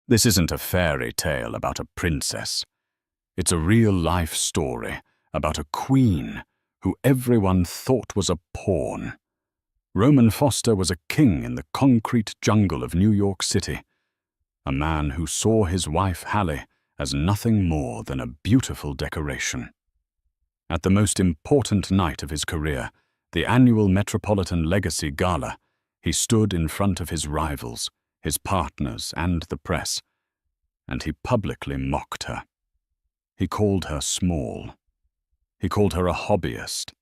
This isn't a fairy tale about a princess. It's a real-life story about a queen who everyone thought was a pawn. Roman Foster was a king in the concrete jungle of New York City, a man who saw his wife Hallie as nothing more than a beautiful decoration. At the most important night of his career, the annual Metropolitan Legacy Gala, he stood in front of his rivals, his partners, and the press, and he publicly mocked her. He called her small. He called her a hobbyist.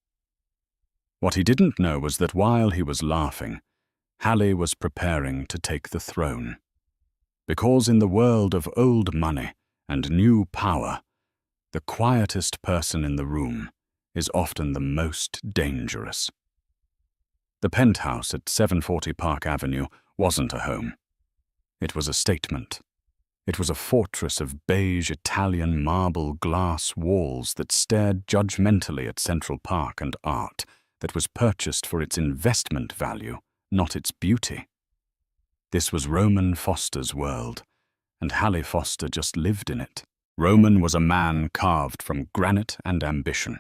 What he didn't know was that while he was laughing, Hallie was preparing to take the throne. Because in the world of old money and new power, the quietest person in the room is often the most dangerous. The penthouse at 740 Park Avenue wasn't a home. It was a statement. It was a fortress of beige Italian marble glass walls that stared judgmentally at Central Park and art that was purchased for its investment value, not its beauty. This was Roman Foster's world, and Hallie Foster just lived in it. Roman was a man carved from granite and ambition.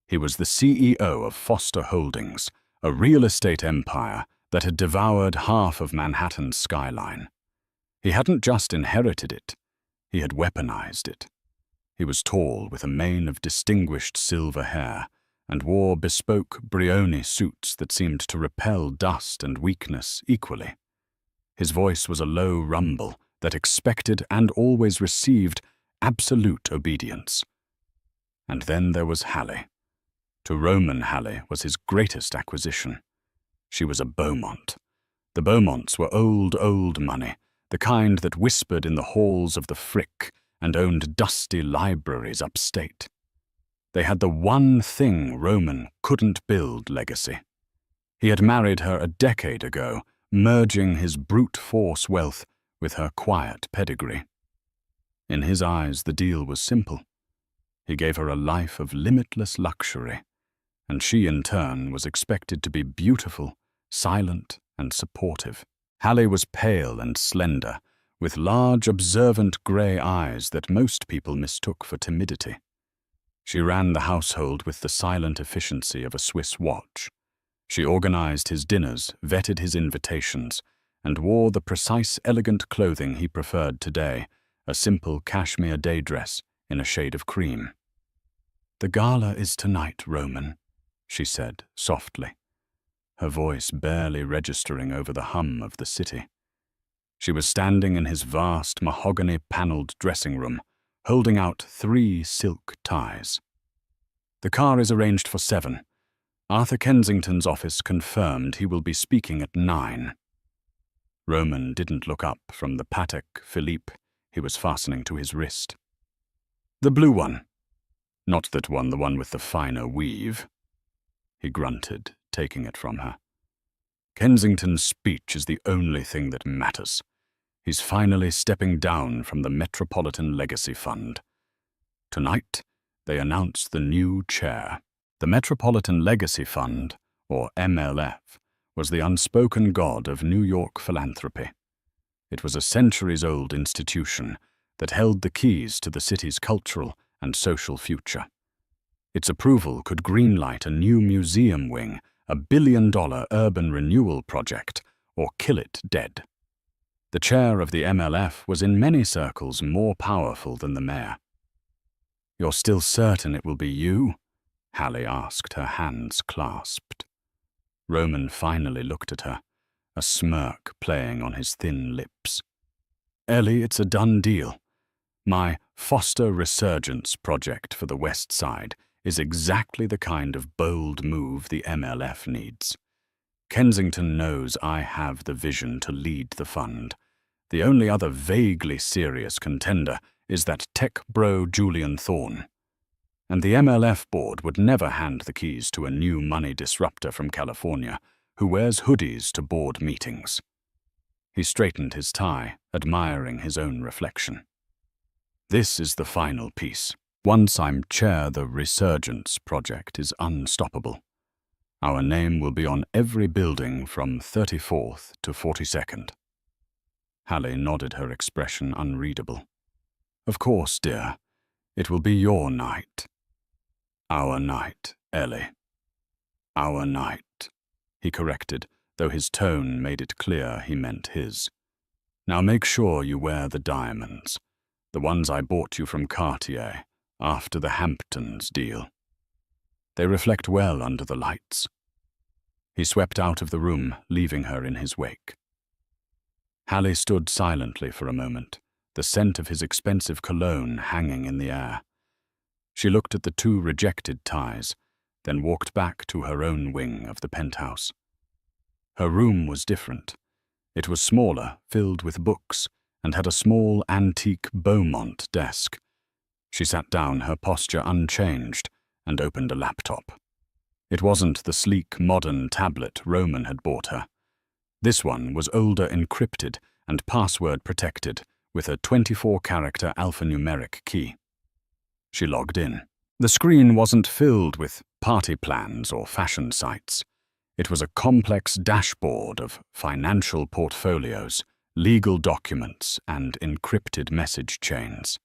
He was the CEO of Foster Holdings, a real estate empire that had devoured half of Manhattan's skyline. He hadn't just inherited it, he had weaponized it. He was tall with a mane of distinguished silver hair and wore bespoke Brioni suits that seemed to repel dust and weakness equally. His voice was a low rumble that expected and always received absolute obedience. And then there was Hallie. To Roman, Hallie was his greatest acquisition. She was a Beaumont. The Beaumonts were old money, the kind that whispered in the halls of the Frick and owned dusty libraries upstate. They had the one thing Roman couldn't build legacy. He had married her a decade ago, merging his brute force wealth with her quiet pedigree. In his eyes, the deal was simple. He gave her a life of limitless luxury, and she in turn was expected to be beautiful, silent, and supportive. Hallie was pale and slender, with large, observant grey eyes that most people mistook for timidity. She ran the household with the silent efficiency of a Swiss watch. She organized his dinners, vetted his invitations, and wore the precise, elegant clothing he preferred today, a simple cashmere day dress in a shade of cream. "The gala is tonight, Roman," she said softly, her voice barely registering over the hum of the city. She was standing in his vast mahogany-paneled dressing room, holding out 3 silk ties. "The car is arranged for 7. Arthur Kensington's office confirmed he will be speaking at 9. Roman didn't look up from the Patek Philippe he was fastening to his wrist. "The blue one. Not that one, the one with the finer weave," he grunted, taking it from her. "Kensington's speech is the only thing that matters. He's finally stepping down from the Metropolitan Legacy Fund. Tonight, they announced the new chair. The Metropolitan Legacy Fund, or MLF, was the unspoken god of New York philanthropy. It was a centuries-old institution that held the keys to the city's cultural and social future. Its approval could greenlight a new museum wing, a billion-dollar urban renewal project, or kill it dead. The chair of the MLF was in many circles more powerful than the mayor. "You're still certain it will be you?" Hallie asked, her hands clasped. Roman finally looked at her, a smirk playing on his thin lips. "Ellie, it's a done deal. My Foster Resurgence project for the West Side is exactly the kind of bold move the MLF needs. Kensington knows I have the vision to lead the fund. The only other vaguely serious contender is that tech bro Julian Thorne. And the MLF board would never hand the keys to a new money disruptor from California who wears hoodies to board meetings." He straightened his tie, admiring his own reflection. "This is the final piece. Once I'm chair, the Resurgence project is unstoppable. Our name will be on every building from 34th to 42nd. Hallie nodded, her expression unreadable. Of course, dear. It will be your night. Our night, Ellie. Our night, he corrected, though his tone made it clear he meant his. Now make sure you wear the diamonds, the ones I bought you from Cartier, after the Hamptons deal. They reflect well under the lights. He swept out of the room, leaving her in his wake. Hallie stood silently for a moment, the scent of his expensive cologne hanging in the air. She looked at the 2 rejected ties, then walked back to her own wing of the penthouse. Her room was different. It was smaller, filled with books, and had a small antique Beaumont desk. She sat down, her posture unchanged, and opened a laptop. It wasn't the sleek, modern tablet Roman had bought her. This one was older, encrypted, and password-protected, with a 24-character alphanumeric key. She logged in. The screen wasn't filled with party plans or fashion sites. It was a complex dashboard of financial portfolios, legal documents, and encrypted message chains.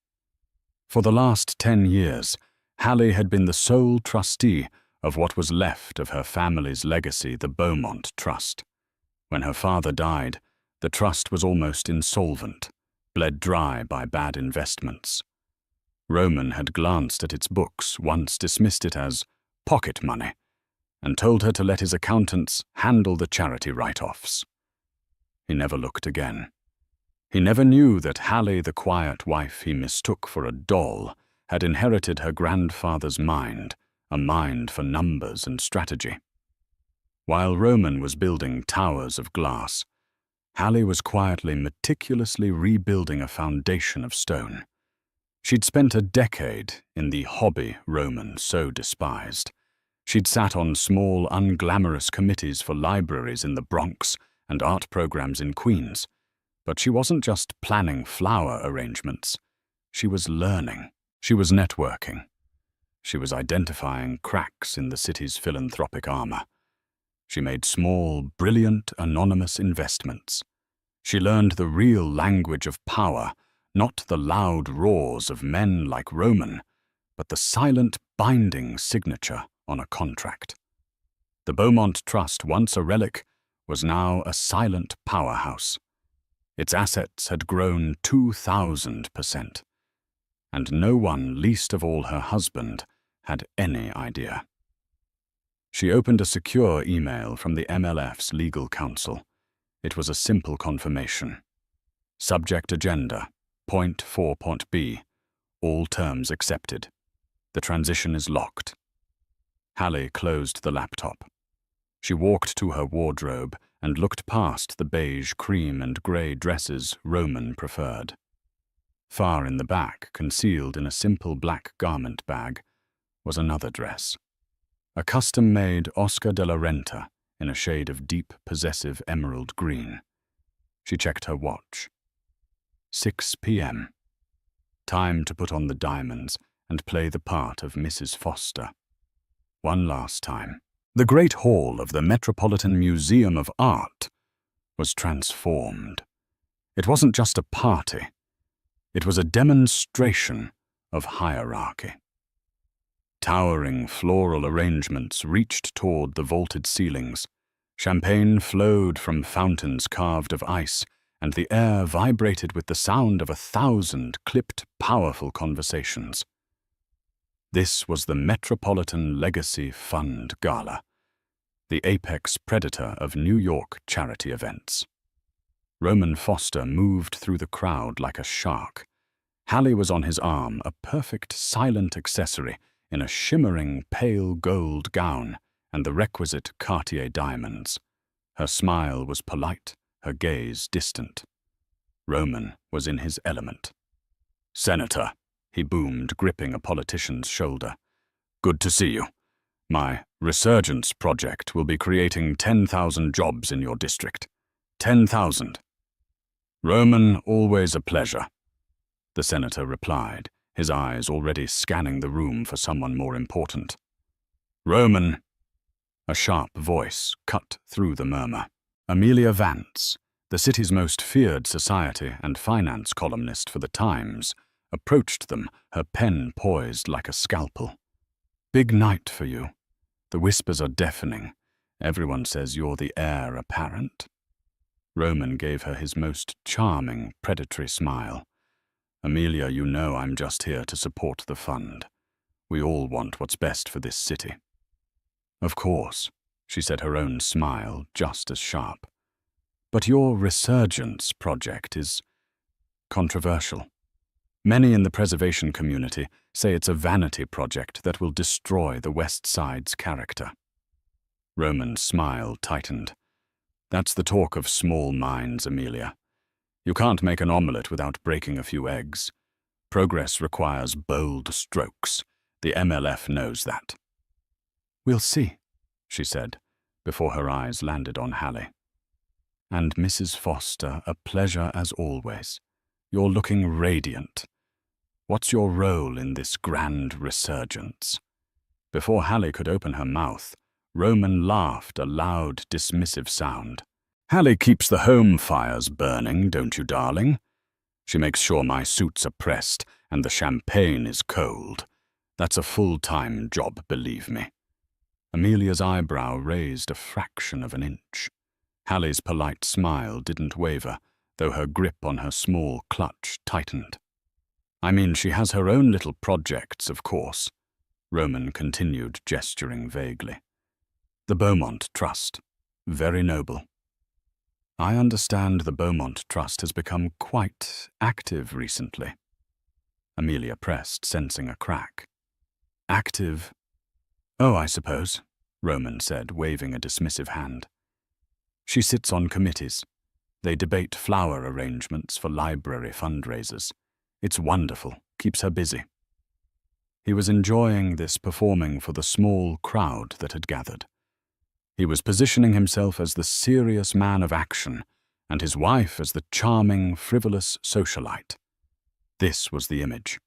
For the last 10 years, Hallie had been the sole trustee of what was left of her family's legacy, the Beaumont Trust. When her father died, the trust was almost insolvent, bled dry by bad investments. Roman had glanced at its books, once dismissed it as pocket money, and told her to let his accountants handle the charity write-offs. He never looked again. He never knew that Hallie, the quiet wife he mistook for a doll, had inherited her grandfather's mind, a mind for numbers and strategy. While Roman was building towers of glass, Hallie was quietly, meticulously rebuilding a foundation of stone. She'd spent a decade in the hobby Roman so despised. She'd sat on small, unglamorous committees for libraries in the Bronx and art programs in Queens. But she wasn't just planning flower arrangements. She was learning. She was networking. She was identifying cracks in the city's philanthropic armor. She made small, brilliant, anonymous investments. She learned the real language of power, not the loud roars of men like Roman, but the silent binding signature on a contract. The Beaumont Trust, once a relic, was now a silent powerhouse. Its assets had grown 2,000%, and no one, least of all her husband, had any idea. She opened a secure email from the MLF's legal counsel. It was a simple confirmation. Subject agenda, point 4.b, all terms accepted. The transition is locked. Hallie closed the laptop. She walked to her wardrobe and looked past the beige, cream, and grey dresses Roman preferred. Far in the back, concealed in a simple black garment bag, was another dress. A custom-made Oscar de la Renta in a shade of deep, possessive emerald green. She checked her watch. 6 p.m. Time to put on the diamonds and play the part of Mrs. Foster. One last time. The Great Hall of the Metropolitan Museum of Art was transformed. It wasn't just a party. It was a demonstration of hierarchy. Towering floral arrangements reached toward the vaulted ceilings. Champagne flowed from fountains carved of ice, and the air vibrated with the sound of 1,000 clipped, powerful conversations. This was the Metropolitan Legacy Fund Gala, the apex predator of New York charity events. Roman Foster moved through the crowd like a shark. Hallie was on his arm, a perfect silent accessory in a shimmering pale gold gown and the requisite Cartier diamonds. Her smile was polite, her gaze distant. Roman was in his element. "Senator," he boomed, gripping a politician's shoulder. "Good to see you. My Resurgence project will be creating 10,000 jobs in your district. 10,000. "Roman, always a pleasure," the senator replied, his eyes already scanning the room for someone more important. "Roman," a sharp voice cut through the murmur. Amelia Vance, The city's most feared society and finance columnist for the Times approached them, her pen poised like a scalpel. "Big night for you. The whispers are deafening. Everyone says you're the heir apparent." Roman gave her his most charming, predatory smile. "Amelia, you know I'm just here to support the fund. We all want what's best for this city." "Of course," she said, her own smile just as sharp. "But your resurgence project is controversial. Many in the preservation community say it's a vanity project that will destroy the West Side's character." Roman's smile tightened. "That's the talk of small minds, Amelia. You can't make an omelette without breaking a few eggs. Progress requires bold strokes. The MLF knows that." "We'll see," she said, before her eyes landed on Hallie. "And Mrs. Foster, a pleasure as always. You're looking radiant. What's your role in this grand resurgence?" Before Hallie could open her mouth, Roman laughed, a loud, dismissive sound. "Hallie keeps the home fires burning, don't you, darling? She makes sure my suits are pressed and the champagne is cold. That's a full-time job, believe me." Amelia's eyebrow raised a fraction of an inch. Hallie's polite smile didn't waver, though her grip on her small clutch tightened. "I mean, she has her own little projects, of course," Roman continued, gesturing vaguely. "The Beaumont Trust. Very noble. I understand the Beaumont Trust has become quite active recently." Amelia pressed, sensing a crack. "Active? Oh, I suppose," Roman said, waving a dismissive hand. "She sits on committees. They debate flower arrangements for library fundraisers. It's wonderful, keeps her busy." He was enjoying this performing for the small crowd that had gathered. He was positioning himself as the serious man of action, and his wife as the charming, frivolous socialite. This was the image.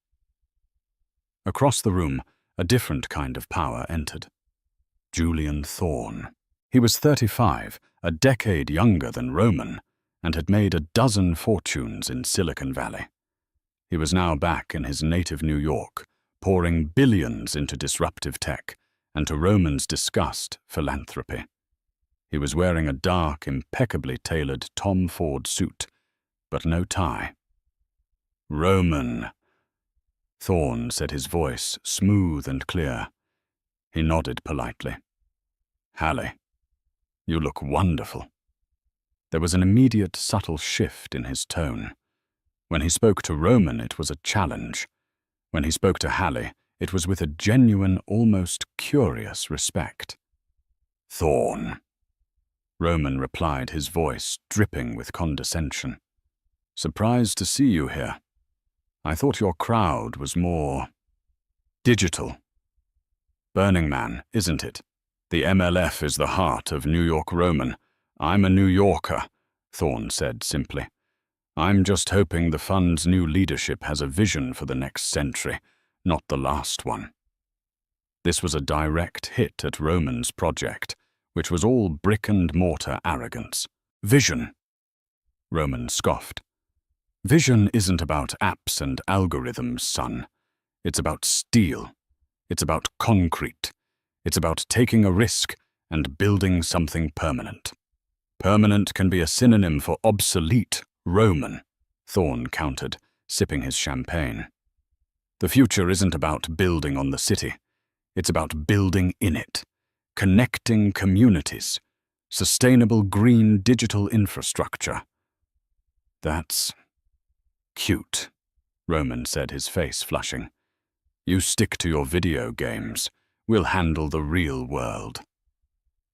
Across the room, a different kind of power entered. Julian Thorne. He was 35, a decade younger than Roman, and had made a dozen fortunes in Silicon Valley. He was now back in his native New York, pouring billions into disruptive tech, and to Roman's disgust, philanthropy. He was wearing a dark, impeccably tailored Tom Ford suit, but no tie. "Roman," Thorne said, his voice smooth and clear. He nodded politely. "Hallie, you look wonderful." There was an immediate, subtle shift in his tone. When he spoke to Roman, it was a challenge. When he spoke to Hallie, it was with a genuine, almost curious respect. "Thorne," Roman replied, his voice dripping with condescension. "Surprised to see you here. I thought your crowd was more digital. Burning Man, isn't it? The MLF is the heart of New York Roman. I'm a New Yorker," Thorne said simply. "I'm just hoping the fund's new leadership has a vision for the next century, not the last one." This was a direct hit at Roman's project, which was all brick-and-mortar arrogance. "Vision," Roman scoffed. "Vision isn't about apps and algorithms, son. It's about steel. It's about concrete. It's about taking a risk and building something permanent." "Permanent can be a synonym for obsolete, Roman," Thorne countered, sipping his champagne. "The future isn't about building on the city. It's about building in it, connecting communities, sustainable green digital infrastructure." "That's cute," Roman said, his face flushing. "You stick to your video games. We'll handle the real world."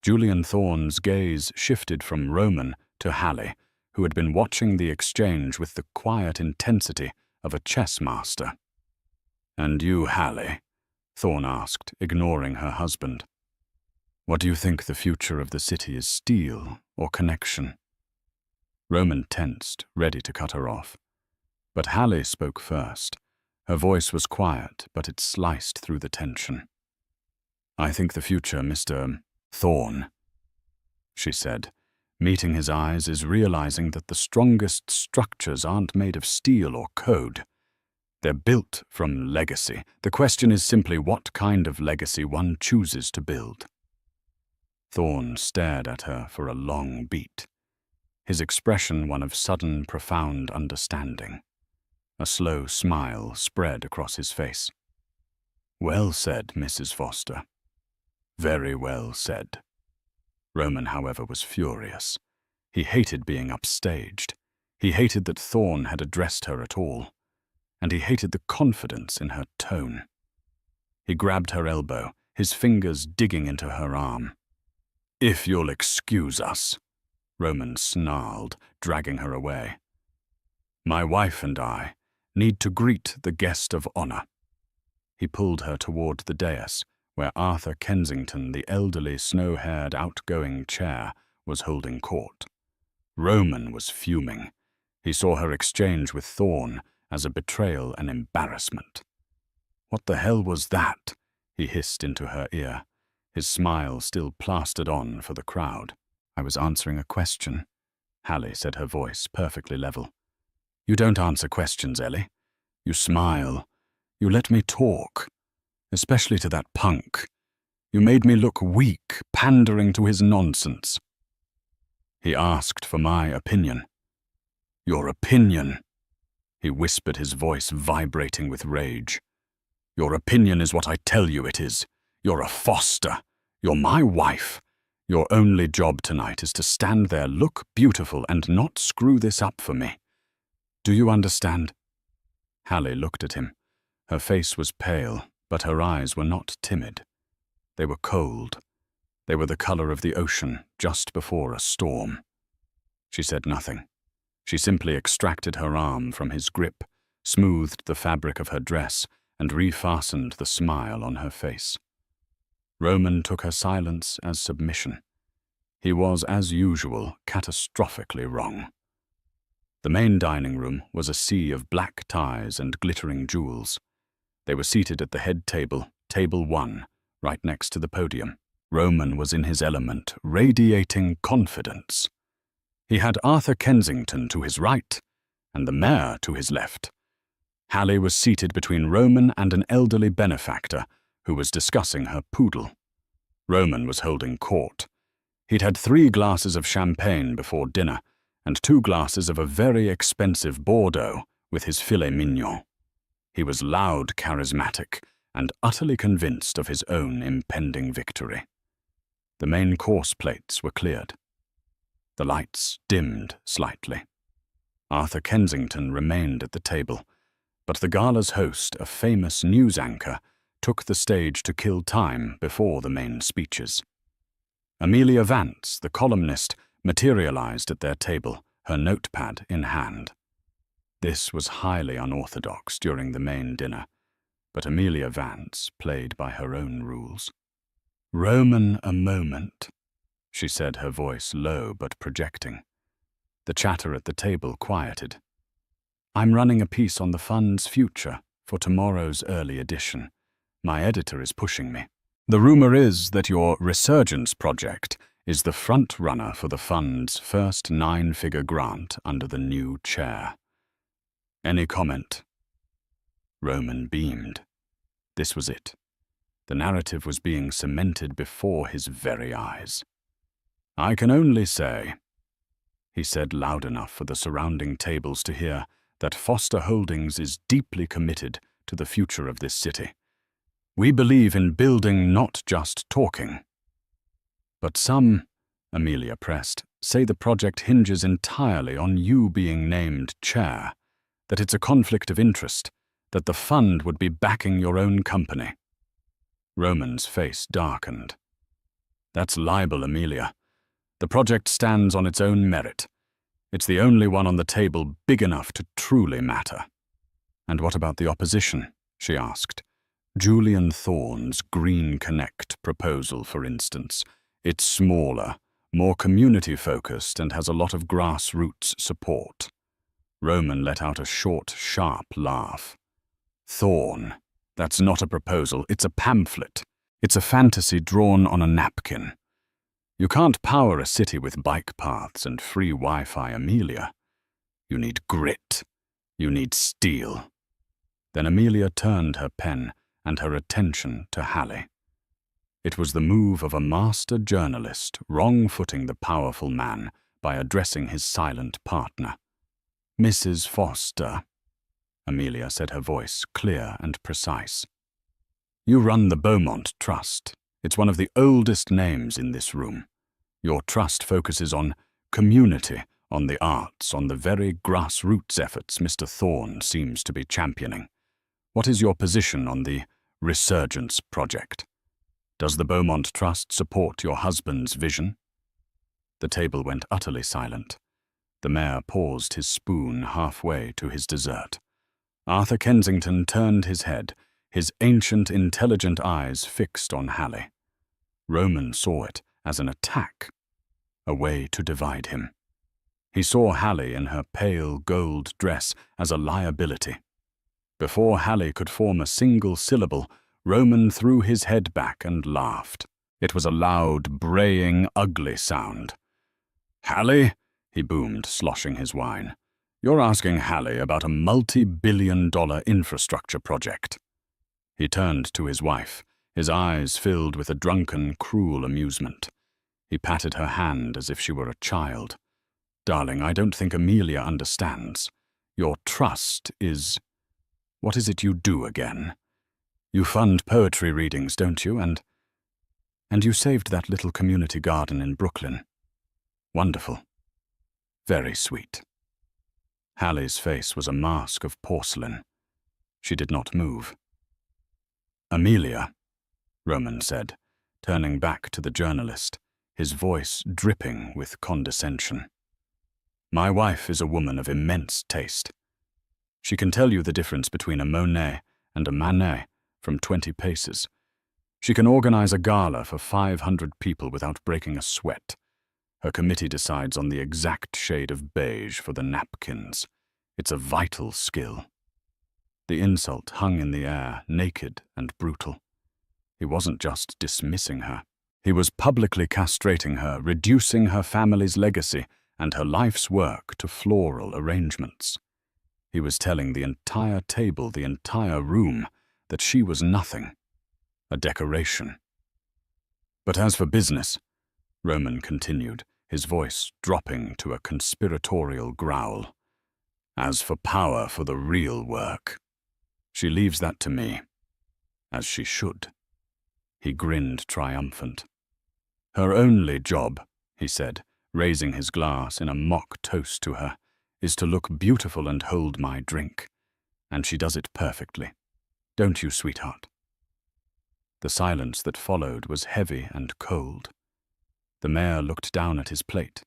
Julian Thorne's gaze shifted from Roman to Hallie, who had been watching the exchange with the quiet intensity of a chess master. "And you, Hallie?" Thorne asked, ignoring her husband. "What do you think the future of the city is, steel or connection?" Roman tensed, ready to cut her off. But Hallie spoke first. Her voice was quiet, but it sliced through the tension. "I think the future, Mr. Thorne," she said, Meeting his eyes is realizing that the strongest structures aren't made of steel or code. They're built from legacy. The question is simply what kind of legacy one chooses to build. Thorne stared at her for a long beat, his expression one of sudden, profound understanding. A slow smile spread across his face. "Well said, Mrs. Foster. Very well said." Roman, however, was furious. He hated being upstaged. He hated that Thorne had addressed her at all. And he hated the confidence in her tone. He grabbed her elbow, his fingers digging into her arm. "If you'll excuse us," Roman snarled, dragging her away. "My wife and I need to greet the guest of honor." He pulled her toward the dais, where Arthur Kensington, the elderly, snow-haired, outgoing chair, was holding court. Roman was fuming. He saw her exchange with Thorne as a betrayal and embarrassment. "What the hell was that?" he hissed into her ear, his smile still plastered on for the crowd. "I was answering a question," Hallie said, her voice perfectly level. "You don't answer questions, Ellie. You smile. You let me talk. Especially to that punk. You made me look weak, pandering to his nonsense." He asked for my opinion. "Your opinion?" He whispered, his voice vibrating with rage. "Your opinion is what I tell you it is. You're a Foster. You're my wife. Your only job tonight is to stand there, look beautiful, and not screw this up for me. Do you understand?" Hallie looked at him. Her face was pale, but her eyes were not timid. They were cold. They were the color of the ocean just before a storm. She said nothing. She simply extracted her arm from his grip, smoothed the fabric of her dress, and refastened the smile on her face. Roman took her silence as submission. He was, as usual, catastrophically wrong. The main dining room was a sea of black ties and glittering jewels. They were seated at the head table, table 1, right next to the podium. Roman was in his element, radiating confidence. He had Arthur Kensington to his right, and the mayor to his left. Hallie was seated between Roman and an elderly benefactor who was discussing her poodle. Roman was holding court. He'd had 3 glasses of champagne before dinner, and 2 glasses of a very expensive Bordeaux with his filet mignon. He was loud, charismatic, and utterly convinced of his own impending victory. The main course plates were cleared. The lights dimmed slightly. Arthur Kensington remained at the table, but the gala's host, a famous news anchor, took the stage to kill time before the main speeches. Amelia Vance, the columnist, materialized at their table, her notepad in hand. This was highly unorthodox during the main dinner, but Amelia Vance played by her own rules. "Roman, a moment," she said, her voice low but projecting. The chatter at the table quieted. "I'm running a piece on the fund's future for tomorrow's early edition. My editor is pushing me. The rumor is that your Resurgence project is the front runner for the fund's first 9-figure grant under the new chair. Any comment?" Roman beamed. This was it. The narrative was being cemented before his very eyes. "I can only say," he said loud enough for the surrounding tables to hear, "that Foster Holdings is deeply committed to the future of this city. We believe in building, not just talking." "But some," Amelia pressed, "say the project hinges entirely on you being named chair, that it's a conflict of interest, that the fund would be backing your own company." Roman's face darkened. "That's libel, Amelia. The project stands on its own merit. It's the only one on the table big enough to truly matter." "And what about the opposition?" she asked. "Julian Thorne's Green Connect proposal, for instance. It's smaller, more community-focused, and has a lot of grassroots support." Roman let out a short, sharp laugh. "Thorne, that's not a proposal, it's a pamphlet. It's a fantasy drawn on a napkin. You can't power a city with bike paths and free Wi-Fi, Amelia. You need grit. You need steel. Then Amelia turned her pen and her attention to Hallie. It was the move of a master journalist wrong-footing the powerful man by addressing his silent partner. "Mrs. Foster," Amelia said, her voice clear and precise. "You run the Beaumont Trust. It's one of the oldest names in this room. Your trust focuses on community, on the arts, on the very grassroots efforts Mr. Thorne seems to be championing. What is your position on the Resurgence Project? Does the Beaumont Trust support your husband's vision?" The table went utterly silent. The mayor paused his spoon halfway to his dessert. Arthur Kensington turned his head, his ancient, intelligent eyes fixed on Hallie. Roman saw it as an attack, a way to divide him. He saw Hallie in her pale gold dress as a liability. Before Hallie could form a single syllable, Roman threw his head back and laughed. It was a loud, braying, ugly sound. "Hallie," he boomed, sloshing his wine, "you're asking Hallie about a multi-billion-dollar infrastructure project." He turned to his wife, his eyes filled with a drunken, cruel amusement. He patted her hand as if she were a child. "Darling, I don't think Amelia understands. Your trust is... What is it you do again? You fund poetry readings, don't you? And you saved that little community garden in Brooklyn. Wonderful. Very sweet." Hallie's face was a mask of porcelain. She did not move. "Amelia," Roman said, turning back to the journalist, his voice dripping with condescension. "My wife is a woman of immense taste. She can tell you the difference between a Monet and a Manet from 20 paces. She can organize a gala for 500 people without breaking a sweat. Her committee decides on the exact shade of beige for the napkins. It's a vital skill." The insult hung in the air, naked and brutal. He wasn't just dismissing her. He was publicly castrating her, reducing her family's legacy and her life's work to floral arrangements. He was telling the entire table, the entire room, that she was nothing, a decoration. "But as for business," Roman continued, his voice dropping to a conspiratorial growl, "as for power for the real work, she leaves that to me, as she should." He grinned triumphant. "Her only job," he said, raising his glass in a mock toast to her, "is to look beautiful and hold my drink. And she does it perfectly. Don't you, sweetheart?" The silence that followed was heavy and cold. The mayor looked down at his plate.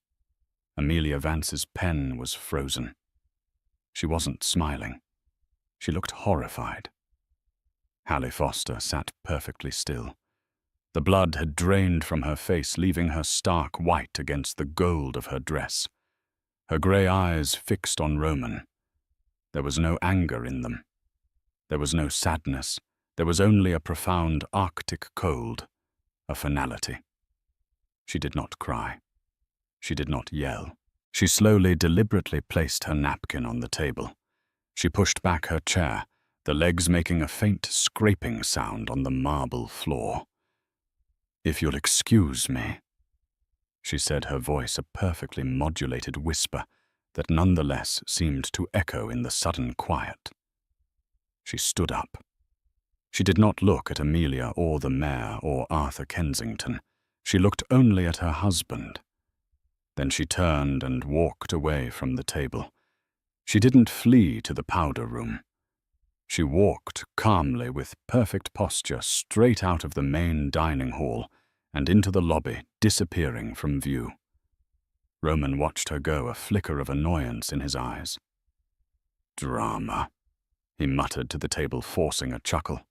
Amelia Vance's pen was frozen. She wasn't smiling. She looked horrified. Hallie Foster sat perfectly still. The blood had drained from her face, leaving her stark white against the gold of her dress. Her grey eyes fixed on Roman. There was no anger in them. There was no sadness. There was only a profound Arctic cold, a finality. She did not cry. She did not yell. She slowly, deliberately placed her napkin on the table. She pushed back her chair, the legs making a faint scraping sound on the marble floor. "If you'll excuse me," she said, her voice a perfectly modulated whisper that nonetheless seemed to echo in the sudden quiet. She stood up. She did not look at Amelia or the mayor or Arthur Kensington. She looked only at her husband. Then she turned and walked away from the table. She didn't flee to the powder room. She walked calmly with perfect posture straight out of the main dining hall and into the lobby, disappearing from view. Roman watched her go, a flicker of annoyance in his eyes. "Drama," he muttered to the table, forcing a chuckle.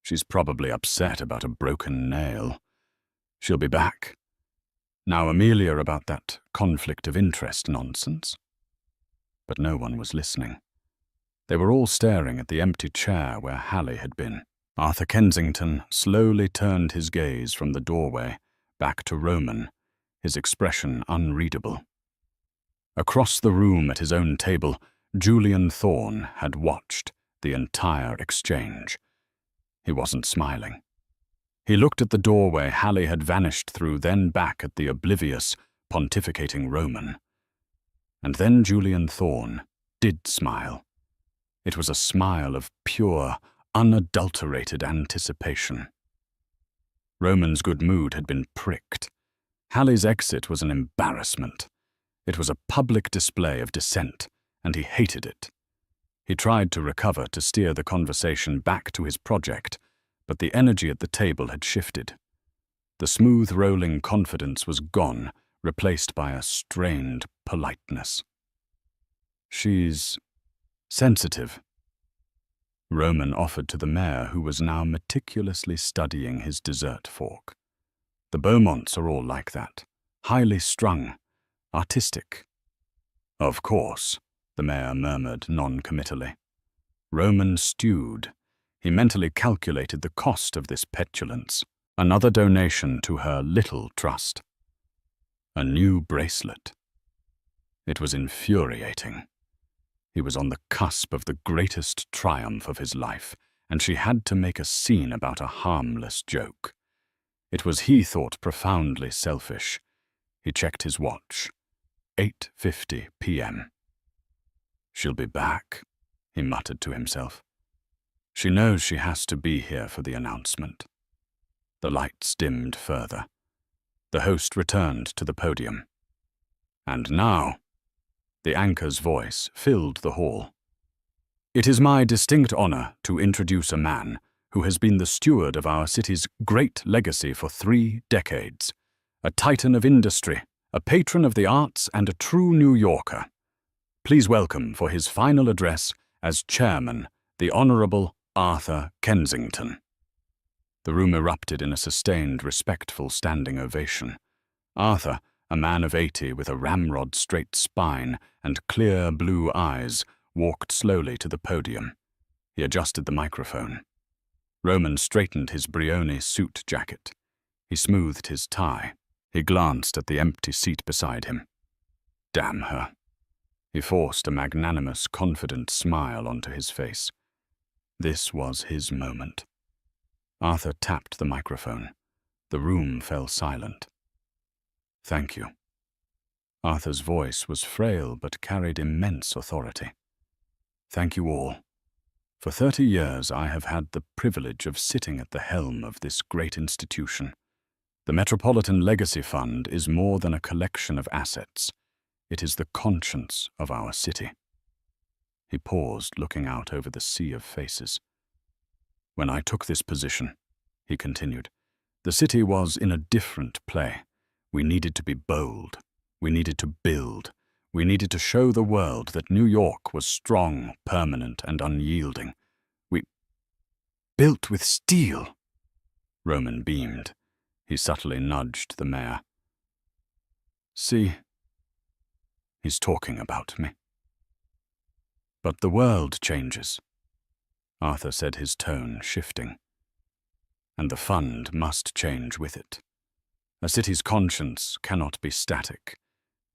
"She's probably upset about a broken nail. She'll be back. Now, Amelia, about that conflict of interest nonsense." But no one was listening. They were all staring at the empty chair where Hallie had been. Arthur Kensington slowly turned his gaze from the doorway back to Roman his expression unreadable. Across the room at his own table, Julian Thorne had watched the entire exchange. He wasn't smiling. He looked at the doorway Hallie had vanished through, then back at the oblivious, pontificating Roman. And then Julian Thorne did smile. It was a smile of pure, unadulterated anticipation. Roman's good mood had been pricked. Hallie's exit was an embarrassment. It was a public display of dissent, and he hated it. He tried to recover, to steer the conversation back to his project, but the energy at the table had shifted. The smooth rolling confidence was gone, replaced by a strained politeness. "She's sensitive," Roman offered to the mayor, who was now meticulously studying his dessert fork. "The Beaumonts are all like that, highly strung, artistic." "Of course," the mayor murmured non-committally. Roman stewed. He mentally calculated the cost of this petulance. Another donation to her little trust. A new bracelet. It was infuriating. He was on the cusp of the greatest triumph of his life, and she had to make a scene about a harmless joke. It was, he thought, profoundly selfish. He checked his watch. 8:50 p.m. "She'll be back," he muttered to himself. "She knows she has to be here for the announcement." The lights dimmed further. The host returned to the podium. "And now," the anchor's voice filled the hall, "it is my distinct honor to introduce a man who has been the steward of our city's great legacy for 3 decades, a titan of industry, a patron of the arts, and a true New Yorker. Please welcome for his final address as chairman, the Honorable Arthur Kensington." The room erupted in a sustained, respectful standing ovation. Arthur, a man of 80 with a ramrod-straight spine and clear blue eyes, walked slowly to the podium. He adjusted the microphone. Roman straightened his Brioni suit jacket. He smoothed his tie. He glanced at the empty seat beside him. Damn her. He forced a magnanimous, confident smile onto his face. This was his moment. Arthur tapped the microphone. The room fell silent. "Thank you." Arthur's voice was frail but carried immense authority. "Thank you all. For 30 years I have had the privilege of sitting at the helm of this great institution. The Metropolitan Legacy Fund is more than a collection of assets. It is the conscience of our city." He paused, looking out over the sea of faces. "When I took this position," he continued, "the city was in a different play. We needed to be bold. We needed to build. We needed to show the world that New York was strong, permanent, and unyielding. We built with steel." Roman beamed. He subtly nudged the mayor. "See, he's talking about me." "But the world changes," Arthur said, his tone shifting. "And the fund must change with it. A city's conscience cannot be static.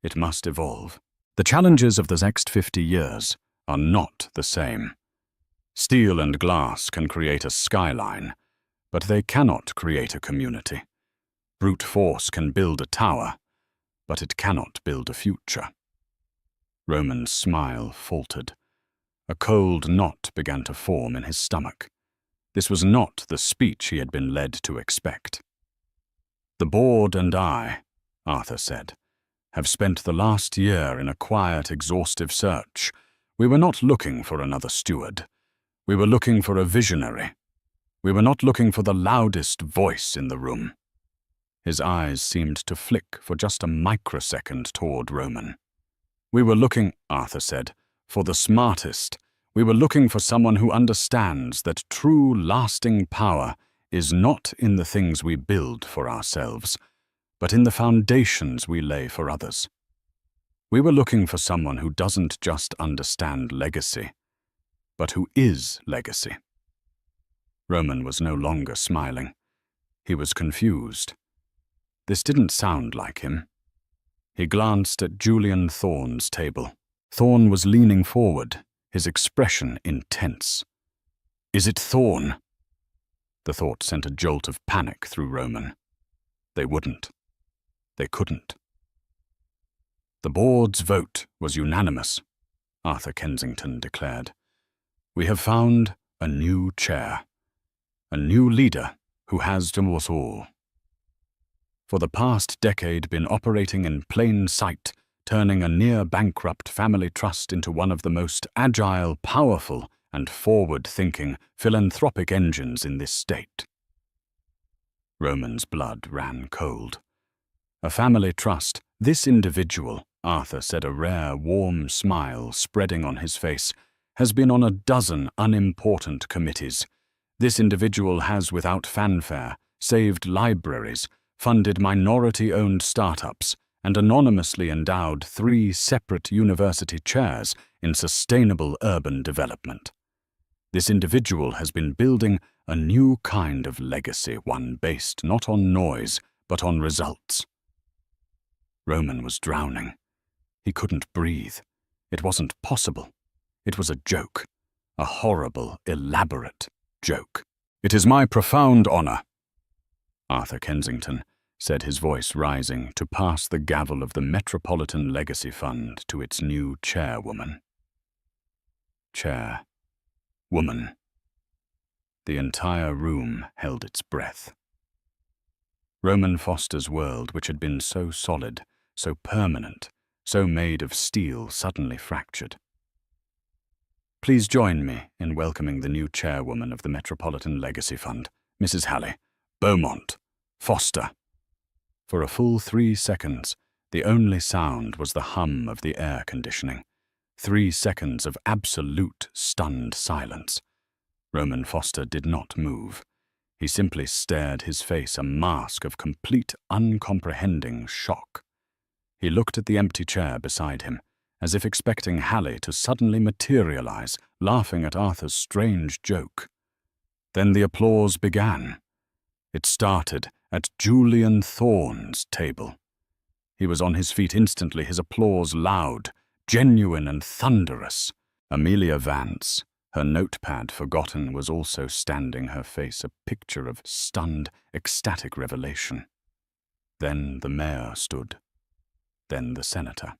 It must evolve. The challenges of the next 50 years are not the same. Steel and glass can create a skyline, but they cannot create a community. Brute force can build a tower, but it cannot build a future." Roman's smile faltered. A cold knot began to form in his stomach. This was not the speech he had been led to expect. "The board and I," Arthur said, "have spent the last year in a quiet, exhaustive search. We were not looking for another steward. We were looking for a visionary. We were not looking for the loudest voice in the room." His eyes seemed to flick for just a microsecond toward Roman. "We were looking," Arthur said, "for the smartest. We were looking for someone who understands that true, lasting power is not in the things we build for ourselves, but in the foundations we lay for others. We were looking for someone who doesn't just understand legacy, but who is legacy." Roman was no longer smiling. He was confused. This didn't sound like him. He glanced at Julian Thorne's table. Thorne was leaning forward, his expression intense. "Is it Thorne?" The thought sent a jolt of panic through Roman. They wouldn't. They couldn't. "The board's vote was unanimous," Arthur Kensington declared. "We have found a new chair, a new leader who has to us all. For the past decade been operating in plain sight, turning a near-bankrupt family trust into one of the most agile, powerful, and forward-thinking philanthropic engines in this state." Roman's blood ran cold. A family trust, this individual, Arthur said, a rare, warm smile spreading on his face, has been on a dozen unimportant committees. This individual has, without fanfare, saved libraries, funded minority-owned startups, and anonymously endowed 3 separate university chairs in sustainable urban development. This individual has been building a new kind of legacy, one based not on noise, but on results. Roman was drowning. He couldn't breathe. It wasn't possible. It was a joke. A horrible, elaborate joke. "It is my profound honor," Arthur Kensington said, his voice rising, to pass the gavel of the Metropolitan Legacy Fund to its new chairwoman. Chair. Woman. The entire room held its breath. Roman Foster's world, which had been so solid, so permanent, so made of steel, suddenly fractured. "Please join me in welcoming the new chairwoman of the Metropolitan Legacy Fund, Mrs. Halley, Beaumont, Foster." For a full 3 seconds, the only sound was the hum of the air conditioning. 3 seconds of absolute, stunned silence. Roman Foster did not move. He simply stared, his face a mask of complete, uncomprehending shock. He looked at the empty chair beside him, as if expecting Halley to suddenly materialize, laughing at Arthur's strange joke. Then the applause began. It started at Julian Thorne's table. He was on his feet instantly, his applause loud, genuine and thunderous. Amelia Vance, her notepad forgotten, was also standing, her face a picture of stunned, ecstatic revelation. Then the mayor stood. Then the senator.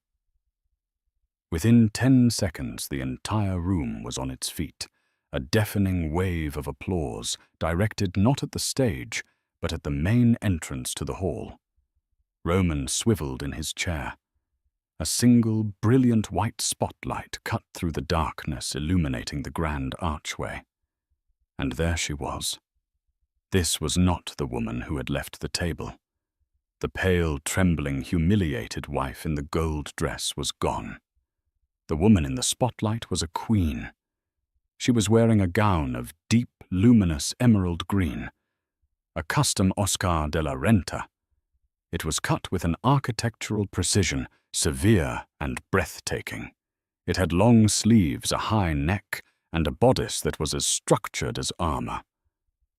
Within 10 seconds, the entire room was on its feet, a deafening wave of applause directed not at the stage, but at the main entrance to the hall. Roman swiveled in his chair. A single, brilliant white spotlight cut through the darkness, illuminating the grand archway. And there she was. This was not the woman who had left the table. The pale, trembling, humiliated wife in the gold dress was gone. The woman in the spotlight was a queen. She was wearing a gown of deep, luminous emerald green, a custom Oscar de la Renta. It was cut with an architectural precision, severe and breathtaking. It had long sleeves, a high neck, and a bodice that was as structured as armor.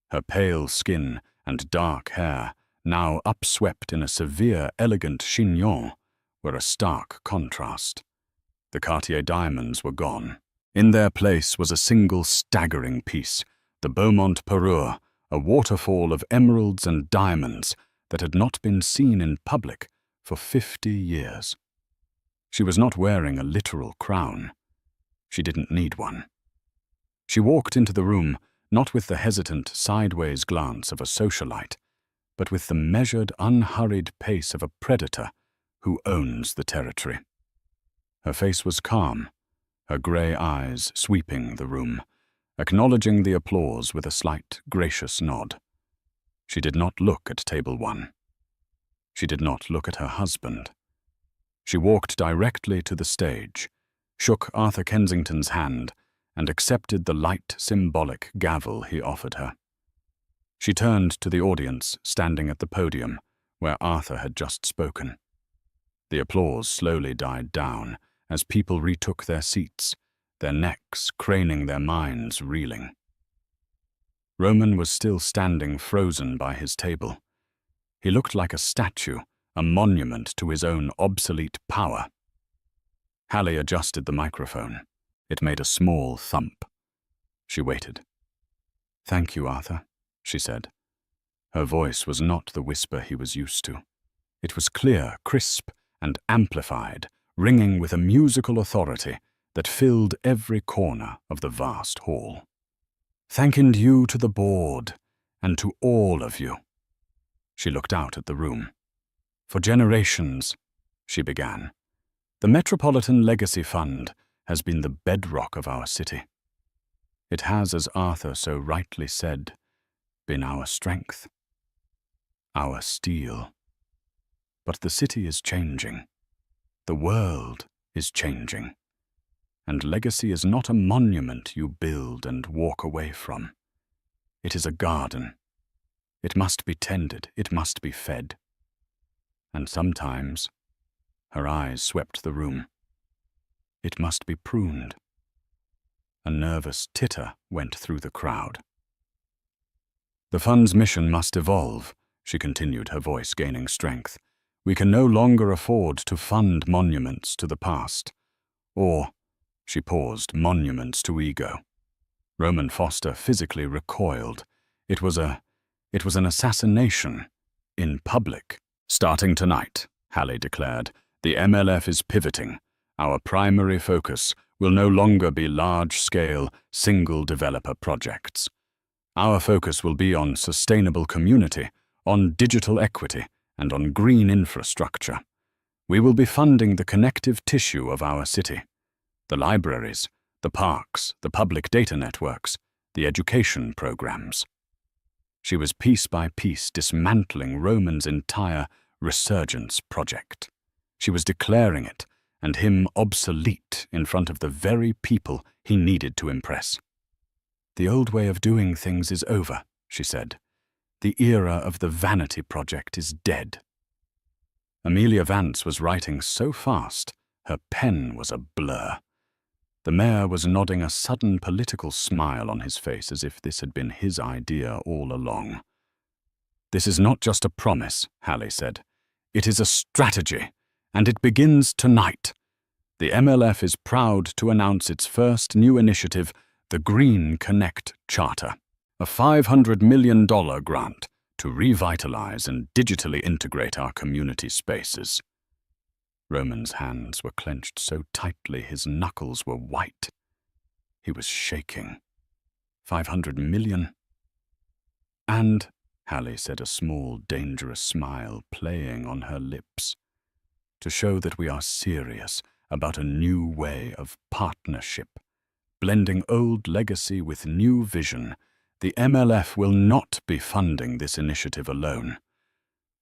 Her pale skin and dark hair, now upswept in a severe, elegant chignon, were a stark contrast. The Cartier diamonds were gone. In their place was a single staggering piece, the Beaumont parure, a waterfall of emeralds and diamonds that had not been seen in public for 50 years. She was not wearing a literal crown. She didn't need one. She walked into the room, not with the hesitant, sideways glance of a socialite, but with the measured, unhurried pace of a predator who owns the territory. Her face was calm, her grey eyes sweeping the room, acknowledging the applause with a slight, gracious nod. She did not look at Table 1. She did not look at her husband. She walked directly to the stage, shook Arthur Kensington's hand, and accepted the light, symbolic gavel he offered her. She turned to the audience standing at the podium, where Arthur had just spoken. The applause slowly died down as people retook their seats, their necks craning, their minds reeling. Roman was still standing frozen by his table. He looked like a statue, a monument to his own obsolete power. Hallie adjusted the microphone. It made a small thump. She waited. "Thank you, Arthur," she said. Her voice was not the whisper he was used to. It was clear, crisp, and amplified, ringing with a musical authority that filled every corner of the vast hall. "Thanking you to the board, and to all of you." She looked out at the room. "For generations," she began, "the Metropolitan Legacy Fund has been the bedrock of our city. It has, as Arthur so rightly said, been our strength, our steel. But the city is changing. The world is changing. And legacy is not a monument you build and walk away from. It is a garden. It must be tended. It must be fed. And sometimes," her eyes swept the room, "it must be pruned." A nervous titter went through the crowd. "The fund's mission must evolve," she continued, her voice gaining strength. "We can no longer afford to fund monuments to the past. Or," she paused, "monuments to ego." Roman Foster physically recoiled. It was an assassination in public. "Starting tonight," Hallie declared, "the MLF is pivoting. Our primary focus will no longer be large-scale, single-developer projects. Our focus will be on sustainable community, on digital equity, and on green infrastructure. We will be funding the connective tissue of our city: the libraries, the parks, the public data networks, the education programs." She was piece by piece dismantling Roman's entire resurgence project. She was declaring it, and him obsolete in front of the very people he needed to impress. "The old way of doing things is over," she said. "The era of the vanity project is dead." Amelia Vance was writing so fast, her pen was a blur. The mayor was nodding, a sudden political smile on his face, as if this had been his idea all along. "This is not just a promise," Hallie said. "It is a strategy, and it begins tonight. The MLF is proud to announce its first new initiative, the Green Connect Charter, a $500 million grant to revitalize and digitally integrate our community spaces." Roman's hands were clenched so tightly his knuckles were white. He was shaking. 500 million? "And," Hallie said, a small, dangerous smile playing on her lips, "to show that we are serious about a new way of partnership, blending old legacy with new vision, the MLF will not be funding this initiative alone.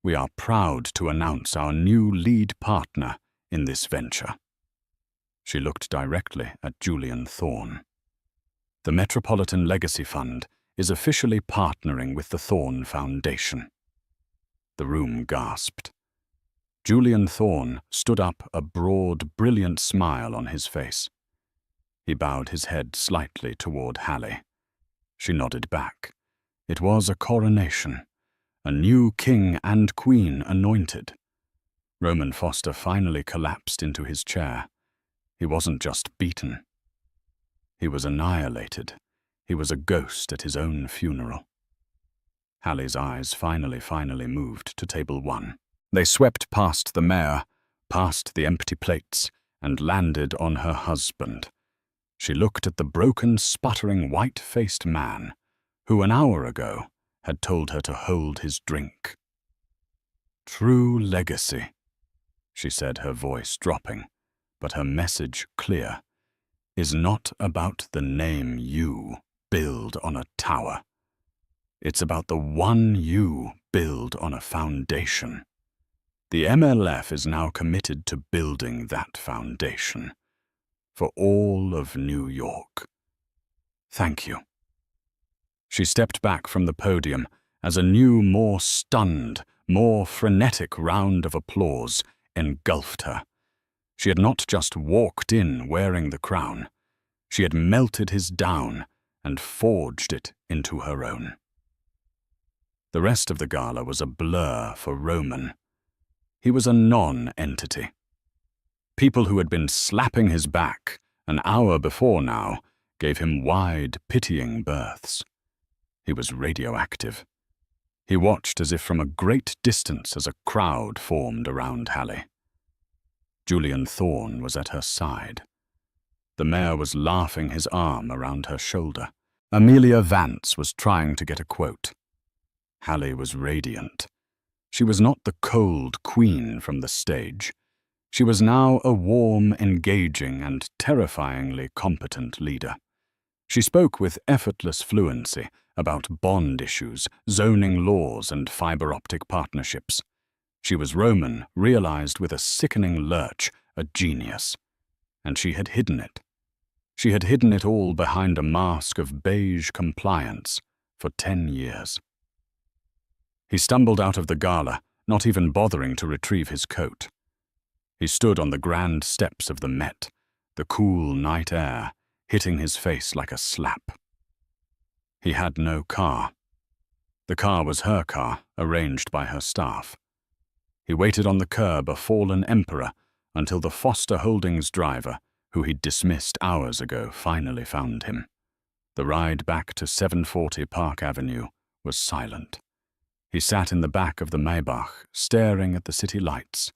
We are proud to announce our new lead partner in this venture." She looked directly at Julian Thorne. "The Metropolitan Legacy Fund is officially partnering with the Thorne Foundation." The room gasped. Julian Thorne stood up, a broad, brilliant smile on his face. He bowed his head slightly toward Hallie. She nodded back. It was a coronation, a new king and queen anointed. Roman Foster finally collapsed into his chair. He wasn't just beaten. He was annihilated. He was a ghost at his own funeral. Hallie's eyes finally moved to table 1. They swept past the mayor, past the empty plates, and landed on her husband. She looked at the broken, sputtering, white-faced man who an hour ago had told her to hold his drink. "True legacy," she said, her voice dropping, but her message clear, "is not about the name you build on a tower. It's about the one you build on a foundation. The MLF is now committed to building that foundation for all of New York. Thank you." She stepped back from the podium as a new, more stunned, more frenetic round of applause engulfed her. She had not just walked in wearing the crown. She had melted his down and forged it into her own. The rest of the gala was a blur for Roman. He was a non-entity. People who had been slapping his back an hour before now gave him wide, pitying berths. He was radioactive. He watched as if from a great distance as a crowd formed around Hallie. Julian Thorne was at her side. The mayor was laughing his arm around her shoulder. Amelia Vance was trying to get a quote. Hallie was radiant. She was not the cold queen from the stage. She was now a warm, engaging, and terrifyingly competent leader. She spoke with effortless fluency about bond issues, zoning laws, and fiber-optic partnerships. She was Roman, realized with a sickening lurch, a genius. And she had hidden it. She had hidden it all behind a mask of beige compliance for 10 years. He stumbled out of the gala, not even bothering to retrieve his coat. He stood on the grand steps of the Met, the cool night air hitting his face like a slap. He had no car. The car was her car, arranged by her staff. He waited on the curb, a fallen emperor, until the Foster Holdings driver, who he'd dismissed hours ago, finally found him. The ride back to 740 Park Avenue was silent. He sat in the back of the Maybach, staring at the city lights.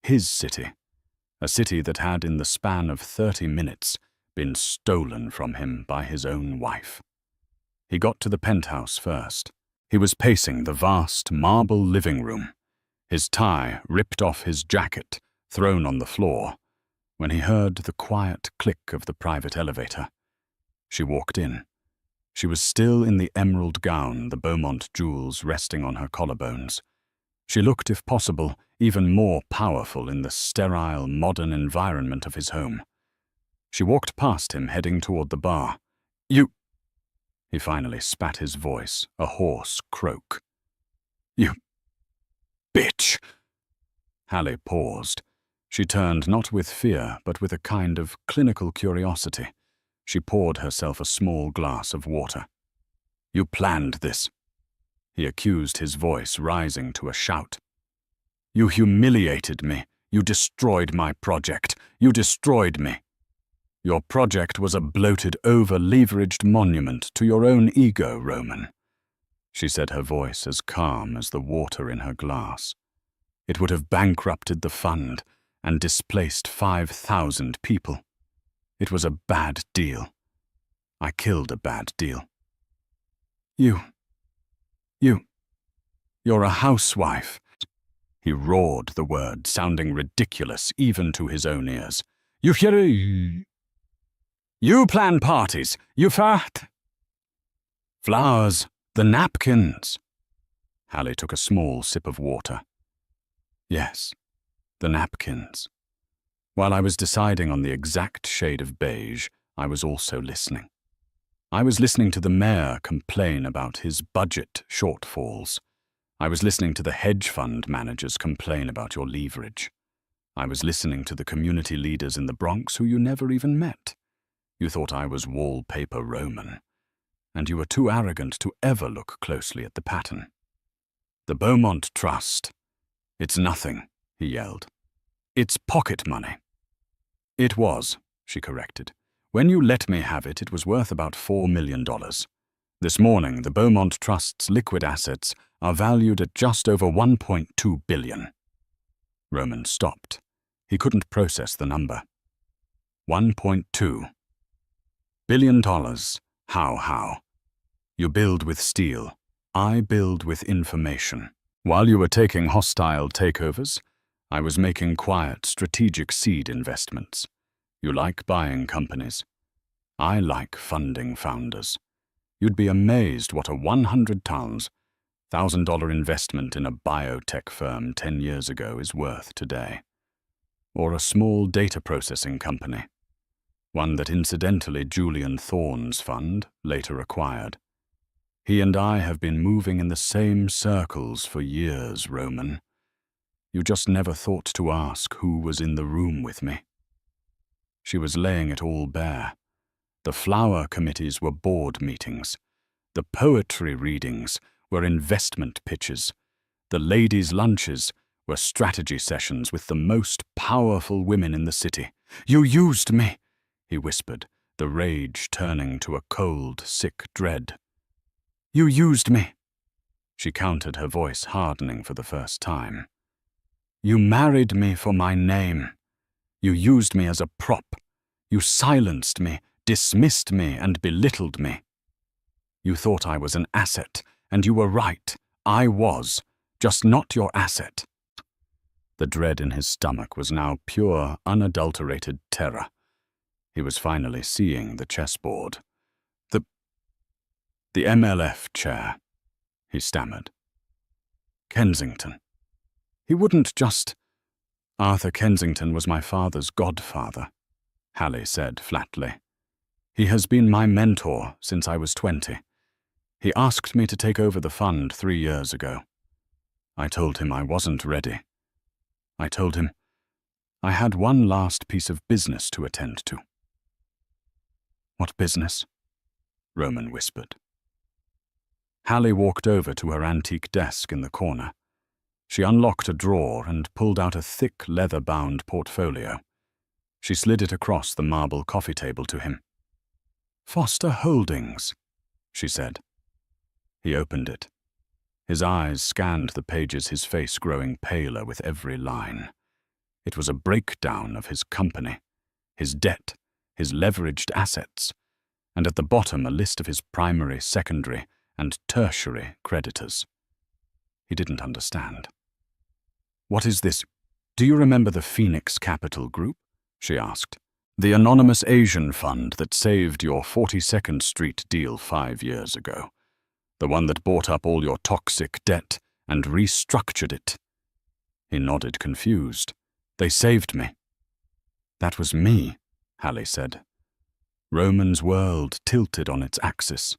His city, a city that had, in the span of 30 minutes, been stolen from him by his own wife. He got to the penthouse first. He was pacing the vast marble living room, his tie ripped off his jacket, thrown on the floor, when he heard the quiet click of the private elevator. She walked in. She was still in the emerald gown, the Beaumont jewels resting on her collarbones. She looked, if possible, even more powerful in the sterile, modern environment of his home. She walked past him, heading toward the bar. "You—" He finally spat his voice, a hoarse croak. "You bitch!" Hallie paused. She turned not with fear, but with a kind of clinical curiosity. She poured herself a small glass of water. "You planned this," he accused, his voice rising to a shout. "You humiliated me. You destroyed my project. You destroyed me. Your project was a bloated, over-leveraged monument to your own ego, Roman," she said, her voice as calm as the water in her glass. "It would have bankrupted the fund and displaced 5,000 people. It was a bad deal. I killed a bad deal. You're a housewife." He roared the word, sounding ridiculous even to his own ears. You plan parties. You fat. Flowers. The napkins." Hallie took a small sip of water. "Yes, the napkins. While I was deciding on the exact shade of beige, I was also listening. I was listening to the mayor complain about his budget shortfalls. I was listening to the hedge fund managers complain about your leverage. I was listening to the community leaders in the Bronx who you never even met. You thought I was wallpaper Roman, and you were too arrogant to ever look closely at the pattern. The Beaumont Trust. It's nothing," he yelled. "It's pocket money." "It was," she corrected. "When you let me have it, it was worth about $4 million. This morning, the Beaumont Trust's liquid assets are valued at just over $1.2 billion. Roman stopped. He couldn't process the number. $1.2 billion. How? You build with steel. I build with information. While you were taking hostile takeovers, I was making quiet, strategic seed investments. You like buying companies. I like funding founders. You'd be amazed what a $100,000 investment in a biotech firm 10 years ago is worth today. Or a small data processing company, one that incidentally Julian Thorne's fund later acquired. He and I have been moving in the same circles for years, Roman. You just never thought to ask who was in the room with me." She was laying it all bare. The flower committees were board meetings. The poetry readings were investment pitches. The ladies' lunches were strategy sessions with the most powerful women in the city. "You used me," he whispered, the rage turning to a cold, sick dread. "You used me." She countered, her voice hardening for the first time. "You married me for my name. You used me as a prop. You silenced me, dismissed me, and belittled me. You thought I was an asset, and you were right. I was, just not your asset." The dread in his stomach was now pure, unadulterated terror. He was finally seeing the chessboard. The MLF chair," he stammered. "Kensington. He wouldn't just—" "Arthur Kensington was my father's godfather," Hallie said flatly. "He has been my mentor since I was 20. He asked me to take over the fund 3 years ago. I told him I wasn't ready. I told him I had one last piece of business to attend to." "What business?" Roman whispered. Hallie walked over to her antique desk in the corner. She unlocked a drawer and pulled out a thick, leather-bound portfolio. She slid it across the marble coffee table to him. "Foster Holdings," she said. He opened it. His eyes scanned the pages, his face growing paler with every line. It was a breakdown of his company, his debt, his leveraged assets, and at the bottom a list of his primary, secondary, and tertiary creditors. He didn't understand. "What is this? Do you remember the Phoenix Capital Group?" she asked. "The anonymous Asian fund that saved your 42nd Street deal 5 years ago. The one that bought up all your toxic debt and restructured it." He nodded, confused. "They saved me." "That was me," Hallie said. Roman's world tilted on its axis.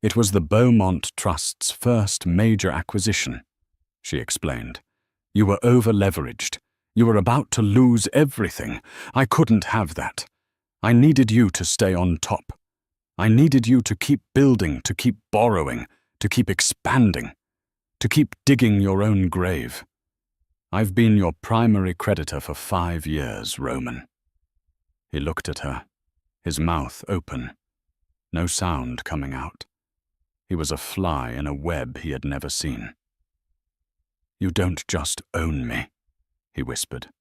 "It was the Beaumont Trust's first major acquisition," she explained. "You were over-leveraged. You were about to lose everything. I couldn't have that. I needed you to stay on top. I needed you to keep building, to keep borrowing, to keep expanding, to keep digging your own grave. I've been your primary creditor for 5 years, Roman." He looked at her, his mouth open, no sound coming out. He was a fly in a web he had never seen. "You don't just own me," he whispered.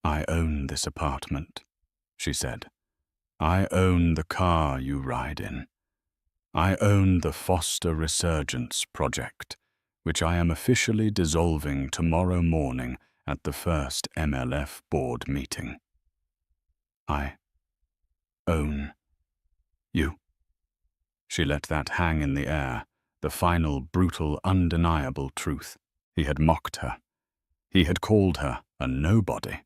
"I own this apartment," she said. "I own the car you ride in. I own the Foster Resurgence Project, which I am officially dissolving tomorrow morning at the first MLF board meeting. I own you." She let that hang in the air, the final, brutal, undeniable truth. He had mocked her. He had called her a nobody.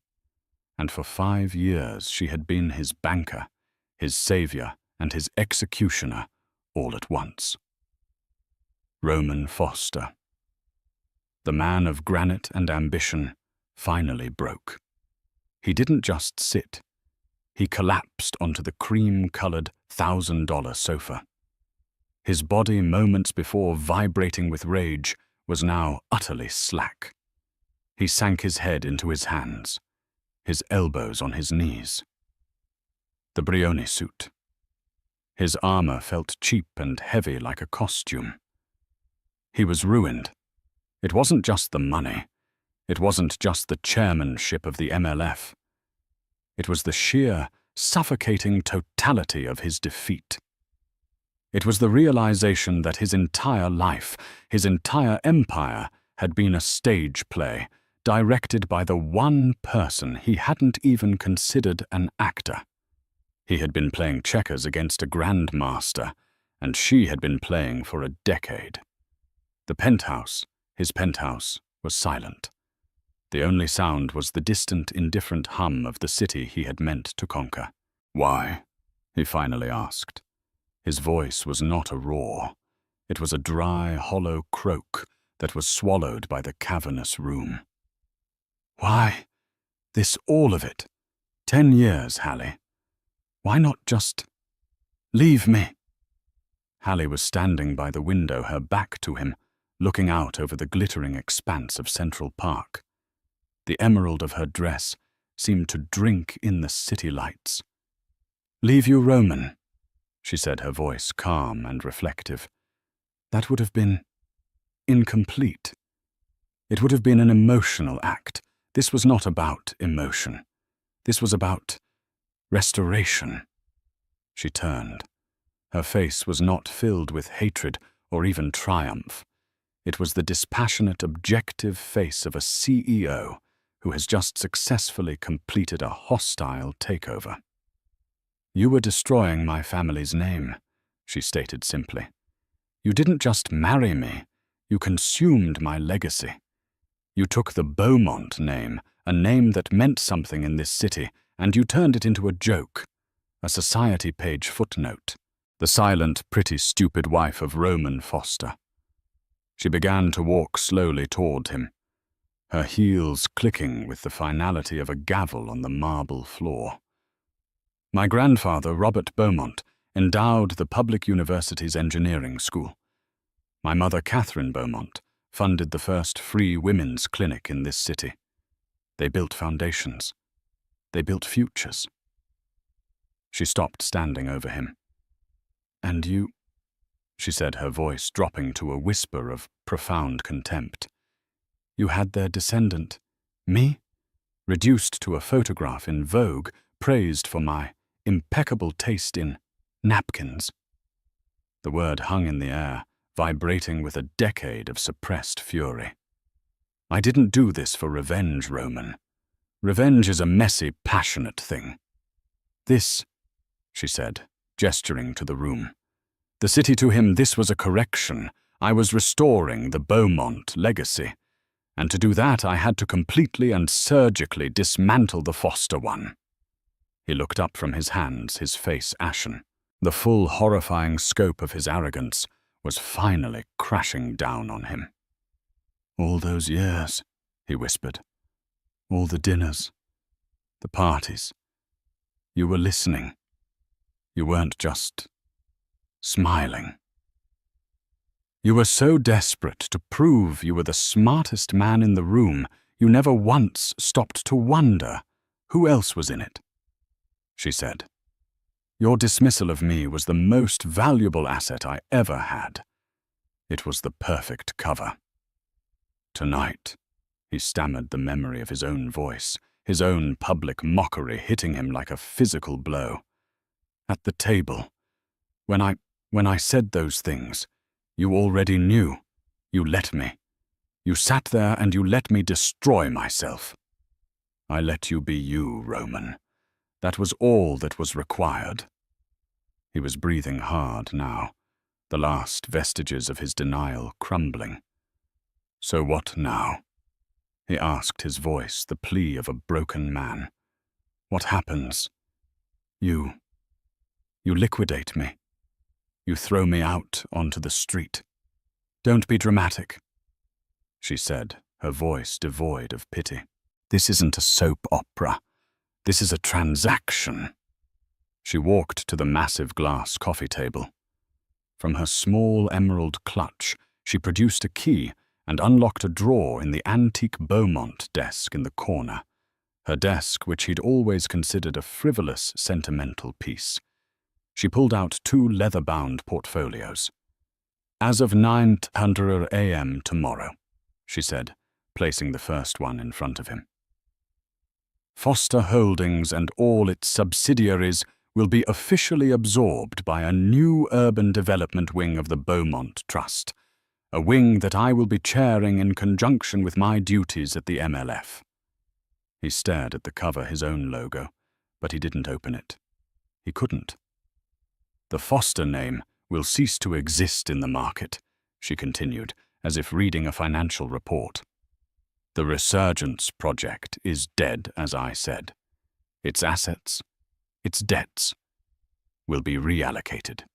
And for 5 years she had been his banker, his savior, and his executioner all at once. Roman Foster. The man of granite and ambition finally broke. He didn't just sit. He collapsed onto the cream-colored $1,000 sofa. His body, moments before vibrating with rage, was now utterly slack. He sank his head into his hands, his elbows on his knees. The Brioni suit. His armor felt cheap and heavy like a costume. He was ruined. It wasn't just the money. It wasn't just the chairmanship of the MLF. It was the sheer, suffocating totality of his defeat. It was the realization that his entire life, his entire empire, had been a stage play, directed by the one person he hadn't even considered an actor. He had been playing checkers against a grandmaster, and she had been playing for a decade. The penthouse, his penthouse, was silent. The only sound was the distant, indifferent hum of the city he had meant to conquer. "Why?" he finally asked. His voice was not a roar. It was a dry, hollow croak that was swallowed by the cavernous room. "Why? This all of it? 10 years, Hallie. Why not just leave me?" Hallie was standing by the window, her back to him, looking out over the glittering expanse of Central Park. The emerald of her dress seemed to drink in the city lights. "Leave you, Roman," she said, her voice calm and reflective. "That would have been incomplete. It would have been an emotional act. This was not about emotion. This was about restoration." She turned. Her face was not filled with hatred or even triumph. It was the dispassionate, objective face of a CEO who has just successfully completed a hostile takeover. "You were destroying my family's name," she stated simply. "You didn't just marry me, you consumed my legacy. You took the Beaumont name, a name that meant something in this city, and you turned it into a joke, a society page footnote, the silent, pretty, stupid wife of Roman Foster." She began to walk slowly toward him, her heels clicking with the finality of a gavel on the marble floor. "My grandfather, Robert Beaumont, endowed the public university's engineering school. My mother, Catherine Beaumont, funded the first free women's clinic in this city. They built foundations. They built futures." She stopped, standing over him. "And you," she said, her voice dropping to a whisper of profound contempt. "You had their descendant, me, reduced to a photograph in Vogue, praised for my impeccable taste in napkins." The word hung in the air, vibrating with a decade of suppressed fury. "I didn't do this for revenge, Roman. Revenge is a messy, passionate thing. This," she said, gesturing to the room. "The city to him, this was a correction. I was restoring the Beaumont legacy. And to do that, I had to completely and surgically dismantle the Foster one." He looked up from his hands, his face ashen. The full, horrifying scope of his arrogance was finally crashing down on him. "All those years," he whispered. "All the dinners, the parties. You were listening. You weren't just smiling. You were so desperate to prove you were the smartest man in the room, you never once stopped to wonder who else was in it," she said. "Your dismissal of me was the most valuable asset I ever had. It was the perfect cover." "Tonight," he stammered, the memory of his own voice, his own public mockery hitting him like a physical blow. "At the table, when I said those things, you already knew. You let me. You sat there and you let me destroy myself. I let you be you, Roman. That was all that was required." He was breathing hard now, the last vestiges of his denial crumbling. "So what now?" he asked, his voice the plea of a broken man. "What happens? You liquidate me. You throw me out onto the street. Don't be dramatic," she said, her voice devoid of pity. "This isn't a soap opera. This is a transaction." She walked to the massive glass coffee table. From her small emerald clutch, she produced a key and unlocked a drawer in the antique Beaumont desk in the corner, her desk which he'd always considered a frivolous, sentimental piece. She pulled out 2 leather-bound portfolios. "As of 9:00 a.m. tomorrow," she said, placing the first one in front of him. "Foster Holdings and all its subsidiaries will be officially absorbed by a new urban development wing of the Beaumont Trust, a wing that I will be chairing in conjunction with my duties at the MLF." He stared at the cover, his own logo, but he didn't open it. He couldn't. "The Foster name will cease to exist in the market," she continued, as if reading a financial report. "The Resurgence project is dead, as I said. Its assets, its debts, will be reallocated.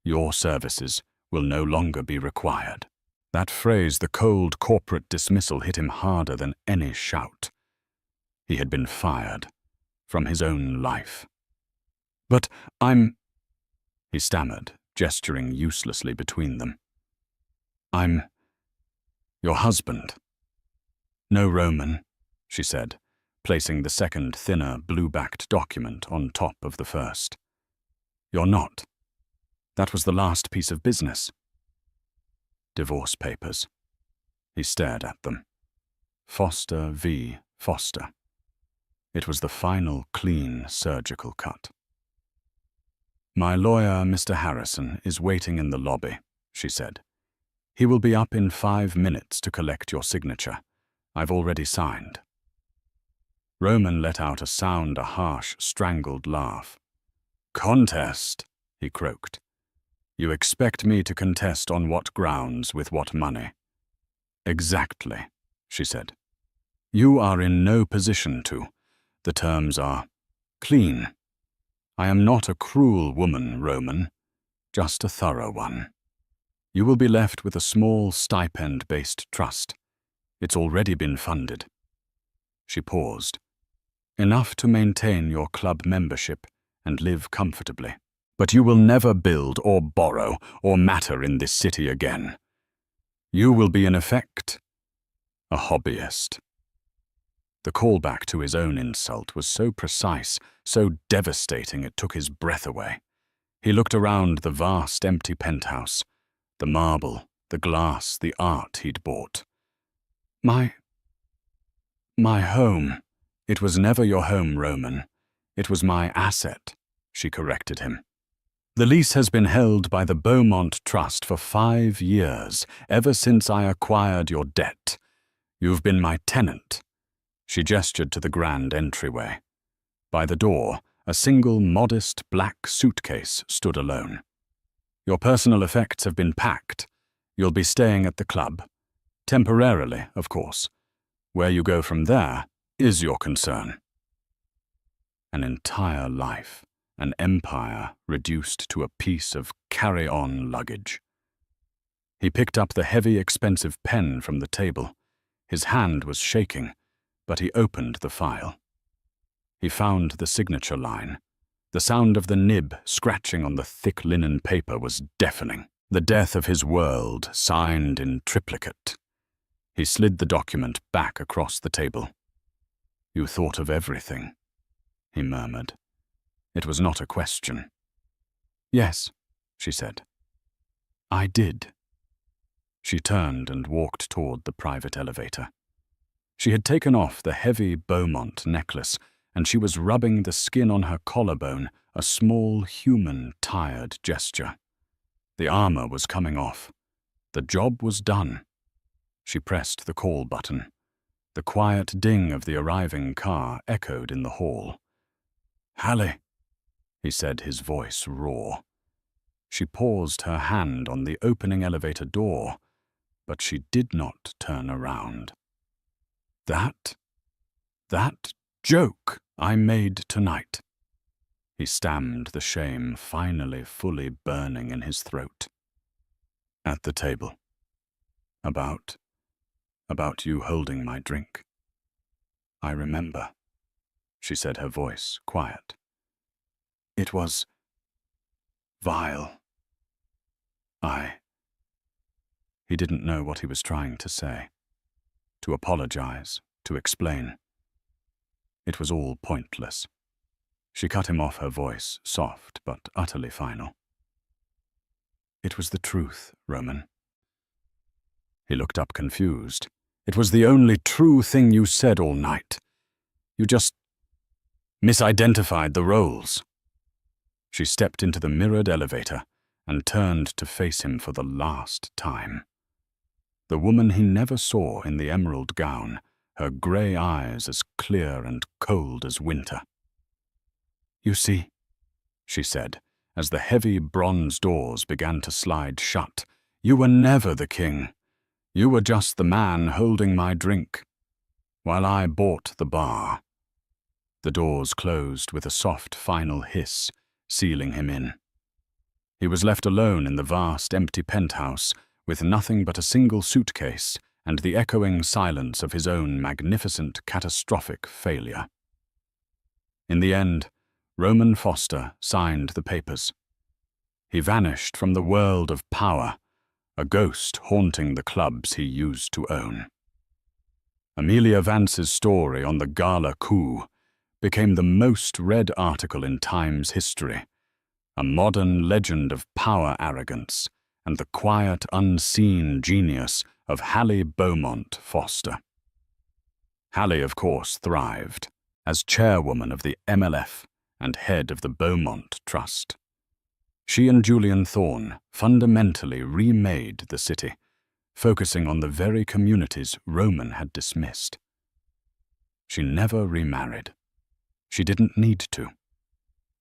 Your services will no longer be required." That phrase, the cold corporate dismissal, hit him harder than any shout. He had been fired from his own life. "But he stammered, gesturing uselessly between them. Your husband." "No, Roman," she said, placing the second, thinner, blue-backed document on top of the first. "You're not. That was the last piece of business." Divorce papers. He stared at them. Foster v. Foster. It was the final clean surgical cut. "My lawyer, Mr. Harrison, is waiting in the lobby," she said. "He will be up in 5 minutes to collect your signature. I've already signed." Roman let out a harsh, strangled laugh. "Contest," he croaked. "You expect me to contest on what grounds, with what money?" "Exactly," she said. "You are in no position to. The terms are clean. I am not a cruel woman, Roman, just a thorough one. You will be left with a small stipend-based trust. It's already been funded." She paused. "Enough to maintain your club membership and live comfortably. But you will never build or borrow or matter in this city again. You will be, in effect, a hobbyist." The callback to his own insult was so precise, so devastating it took his breath away. He looked around the vast empty penthouse, the marble, the glass, the art he'd bought. My home. It was never your home, Roman. It was my asset," she corrected him. "The lease has been held by the Beaumont Trust for 5 years, ever since I acquired your debt. You've been my tenant." She gestured to the grand entryway. By the door, a single modest black suitcase stood alone. "Your personal effects have been packed. You'll be staying at the club. Temporarily, of course. Where you go from there is your concern." An entire life, an empire reduced to a piece of carry-on luggage. He picked up the heavy, expensive pen from the table. His hand was shaking, but he opened the file. He found the signature line. The sound of the nib scratching on the thick linen paper was deafening. The death of his world, signed in triplicate. He slid the document back across the table. "You thought of everything," he murmured. It was not a question. "Yes," she said. "I did." She turned and walked toward the private elevator. She had taken off the heavy Beaumont necklace, and she was rubbing the skin on her collarbone, a small, human, tired gesture. The armor was coming off. The job was done. She pressed the call button. The quiet ding of the arriving car echoed in the hall. "Hallie," he said, his voice raw. She paused, her hand on the opening elevator door, but she did not turn around. That joke I made tonight." He stammered, the shame finally fully burning in his throat. "At the table. About you holding my drink." "I remember," she said, her voice quiet. "It was vile. He didn't know what he was trying to say. To apologize, to explain. It was all pointless. She cut him off, her voice soft but utterly final. "It was the truth, Roman." He looked up confused. "It was the only true thing you said all night. You just misidentified the roles." She stepped into the mirrored elevator and turned to face him for the last time. The woman he never saw in the emerald gown, her grey eyes as clear and cold as winter. "You see," she said, as the heavy bronze doors began to slide shut, "you were never the king. You were just the man holding my drink, while I bought the bar." The doors closed with a soft final hiss, sealing him in. He was left alone in the vast empty penthouse, with nothing but a single suitcase and the echoing silence of his own magnificent catastrophic failure. In the end, Roman Foster signed the papers. He vanished from the world of power, a ghost haunting the clubs he used to own. Amelia Vance's story on the Gala coup became the most read article in Time's history, a modern legend of power arrogance and the quiet, unseen genius of Hallie Beaumont Foster. Hallie, of course, thrived as chairwoman of the MLF and head of the Beaumont Trust. She and Julian Thorne fundamentally remade the city, focusing on the very communities Roman had dismissed. She never remarried. She didn't need to.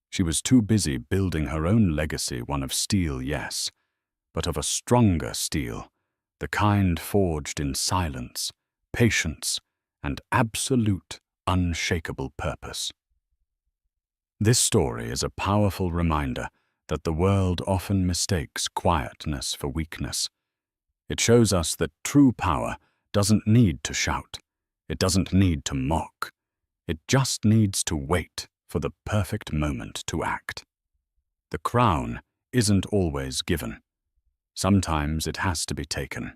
She was too busy building her own legacy, one of steel, yes, but of a stronger steel, the kind forged in silence, patience, and absolute, unshakable purpose. This story is a powerful reminder that the world often mistakes quietness for weakness. It shows us that true power doesn't need to shout. It doesn't need to mock. It just needs to wait for the perfect moment to act. The crown isn't always given. Sometimes it has to be taken.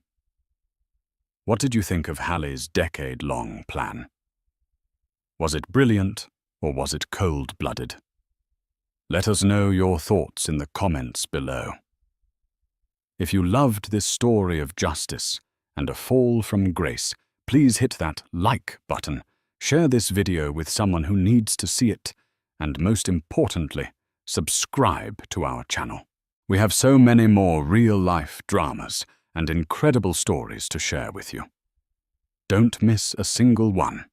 What did you think of Hallie's decade-long plan? Was it brilliant, or was it cold-blooded? Let us know your thoughts in the comments below. If you loved this story of justice and a fall from grace, please hit that like button, share this video with someone who needs to see it, and most importantly, subscribe to our channel. We have so many more real-life dramas and incredible stories to share with you. Don't miss a single one.